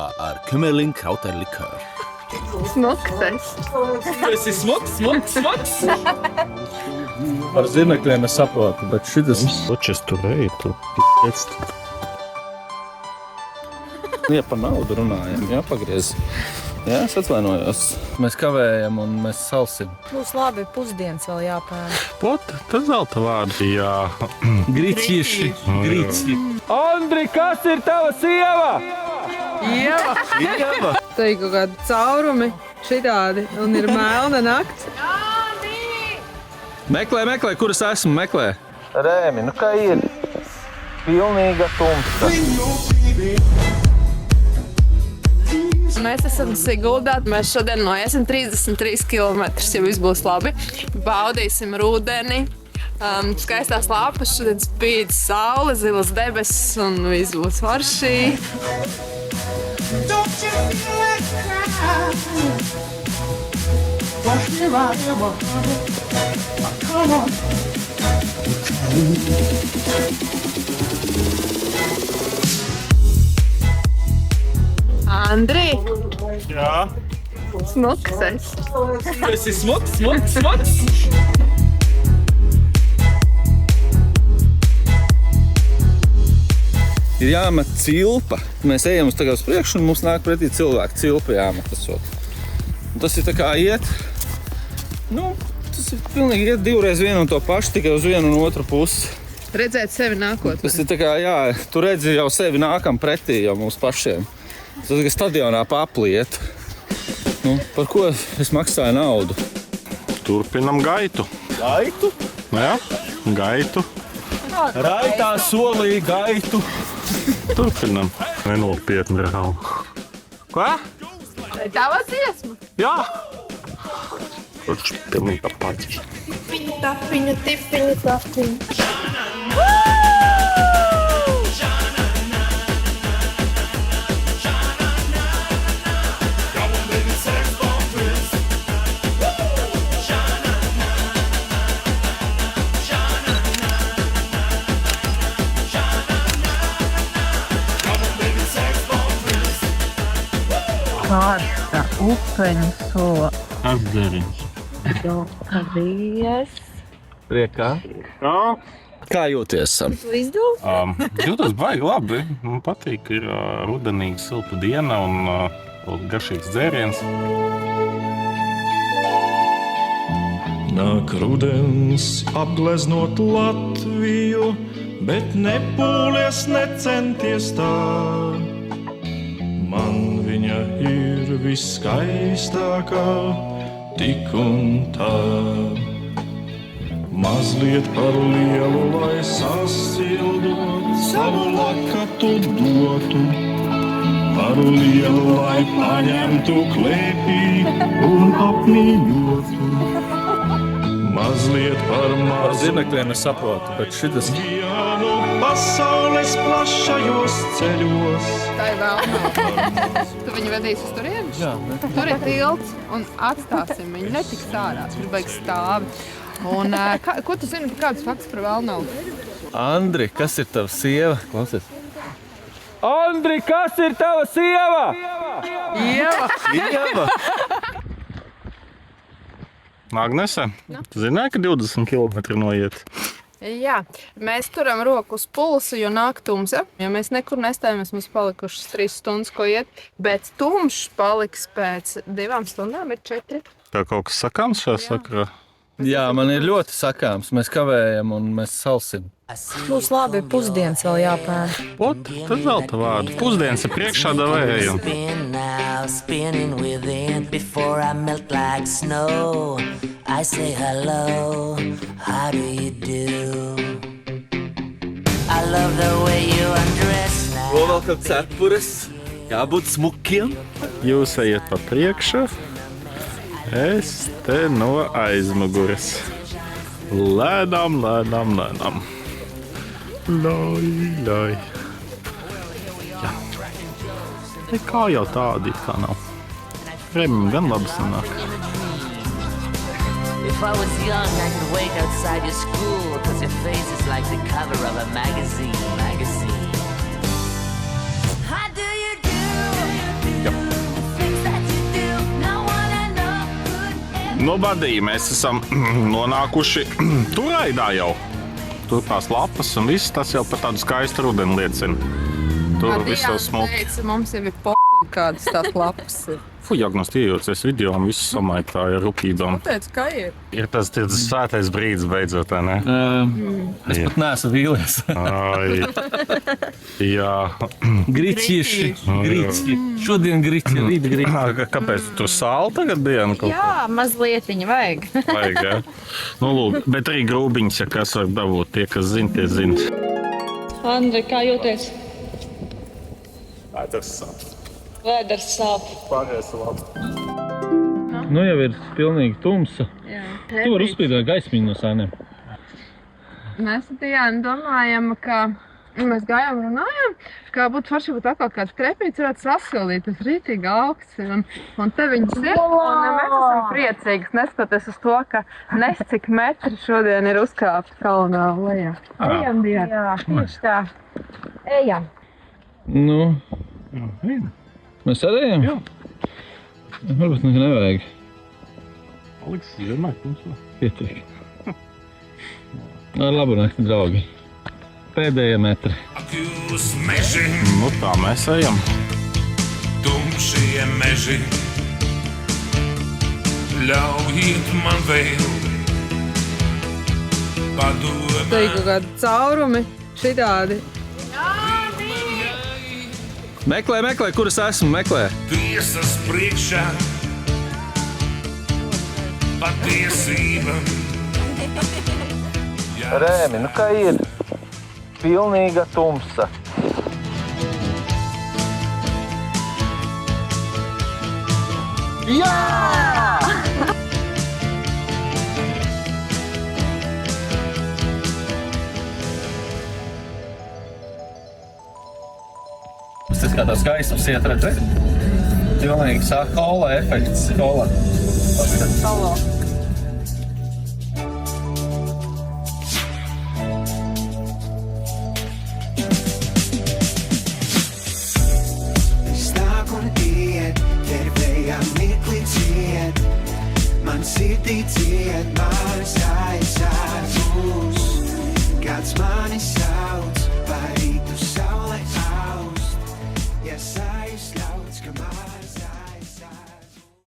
Ar Kümmerling Krauterlikör. Smuks tas. Tas ir smuks. Ar zinekļiem es saprotu, bet šitas... Ločes tur ej, tu p***ec. Ja par naudu runājam, jāpagriez. Jā, es atvainojos. Mēs kavējam un mēs salsim. Būs labi, pusdienas vēl jāpēr. Pot, tas zelta vārdi, jā. Grīcīši. Andri, kas ir tava sieva? Ieva. Tā ir kaut kādi caurumi šitādi un ir melna nakts. Meklē, kur es esmu, meklē. Rēmi, nu kā ir? Pilnīga tumsa. Mēs esam Siguldā. Mēs šodien noiesim 33 km, ja viss būs labi. Baudīsim rudeni. Skaistās lapas, šodien spīd saule, zilas debesis un viss būs forši. Andri, Jā. smuks tas. Tas ir smuks. Ir jāmet cilpa. Mēs ejam uz priekšu un mums nāk pretī cilvēki. Cilpa jāmet esot. Un tas ir tā kā iet. Nu, tas ir pilnīgi iet divreiz vienu un to pašu, tikai uz vienu un otru pusi. Redzēt sevi nākotnē. Tas ir tā kā, jā, tu redzi jau sevi nākam pretī jau mums pašiem. Tas ir stadionā pa apliet. Nu, par ko es maksāju naudu? Turpinam gaitu. Gaitu? Jā, gaitu. Raitā solī gaitu. Turpinam. Nenopietni reāli. Ko? Tā ir tava dziesma? Jā. Kurš pilnīgi apāķis. Tipiņu. Kārta upeņu sola. Atdzeriņš. Paldies. Priekā. Jā. Kā jūties? Tu izdod? Jūtas baigi labi. Man patīk, ir rudenīga silta diena un garšīgs dzēriens. Nāk rudens apgleznot Latviju, bet nepūlies, necenties tā. Man viņa ir viskaistākā, tik un tā. Mazliet par lielu, lai sasildot, savu lakatu dotu. Par lielu, lai paņemtu klēpī un apmīļotu. Mazliet par Ar mazu zinekļiem es saprotu, bet šitas... vienu pasaules plašajos ceļos. Tā ir vēl. Tu viņu vedīsi uz turieni? Jā. Tur ir tilts un atstāsim viņu. Netiks ārā, tur beigas stāvi. Un ko tu zini, kādus faktus par Velnavu? Andri, kas ir tava sieva? Klausies. Andri, kas ir tava sieva? Ieva. Agnese, tu zināji, ka 20 km noiet? Jā, mēs turam roku uz pulsu, jo nāk tumsa. Ja mēs nekur nestājamies, mums palikušas 3 stundas, ko iet, bet tumšs paliks pēc 2 stundām, ir 4. Tā kaut kas sakāms šajā sakarā? Jā, man ir ļoti sakāms. Mēs kavējam un mēs salsim. Būs labi, pusdienas vēl jāpēr. Pot, tas zelta vārdi. Pusdienas ir priekšā davējam. Spin now, spinning within before I melt like snow. I say hello, how do you do? I love the way you undress now. Vēl kā cepures, jābūt smukiem. Jūs ejiet pa priekšu, es te no aizmugures. Lēnām. Lai. Jā. Kā jau tādi it kā nav. Remim gan labi sanāk. If I was young, I could wait outside your school, 'cause your face is like the cover of a magazine. How do you do? Nu, Badī, mēs esam nonākuši turaidā jau. Tur tās lapas un viss, tas jau par tādu skaistu rudeni liecina. Tur viss jau smuki. Mums jau ir kādas tās lapas. Fu, Jagnos, iejaucies video un viss samaitāja ar rupībām. Teicu, kā ir? Ir tas svētais brīdis beidzot, ne? Es pat neesmu vīlies. Ai, jā. Grīķieši. Šodien grīķi, rīt grīķi. Kāpēc tu sāli tagad dienu kaut ko? Jā, mazliet viņa vajag. Vajag, jā? Nu, lūk, bet arī grūbiņas, ja kas var dabūt, tie, kas zina, tie zina. Andri, kā jūties? Tas sāp. Vēders sāp. Pārējais labi. Nu jau ir pilnīgi tumsa. Tu vari uzspīdēt gaismiņu no sēniem. Mēs ar Diānu domājam, ka mēs gājām runājām, ka būtu forši būt atkal kāds krepīts, varētu sasildīt, tas rītīgi augsts ir, un te viņas ir, un mēs esam priecīgas, neskatoties uz to, ka nescik metri šodien ir uzkāpt kalnā lejā. Ejam, Diāna. Jā, tieši tā. Ejam. Nu, mēs arī ejam? Jā. Varbūt nekā nevajag. Paliks vienmēr tumsā. Pietiek. Ar labu nakti, draugi. Pēdējie metri. Jūs meži, Nu tā mēs ejam. tumšie meži, ļaujiet man vēl padomāt. Te ir kaut kādi caurumi, šitādi. Meklē, kur es esmu, meklē. Tiesas priekšā patiesība. Rēmi, nu kā ir? Pilnīga tumsa. Tas kā tās gaismas iet, redz? Pilnīgi sāk kola efekts. Kola. Stāv un iet, tervējā mirkli ciet, man sirdī ciet,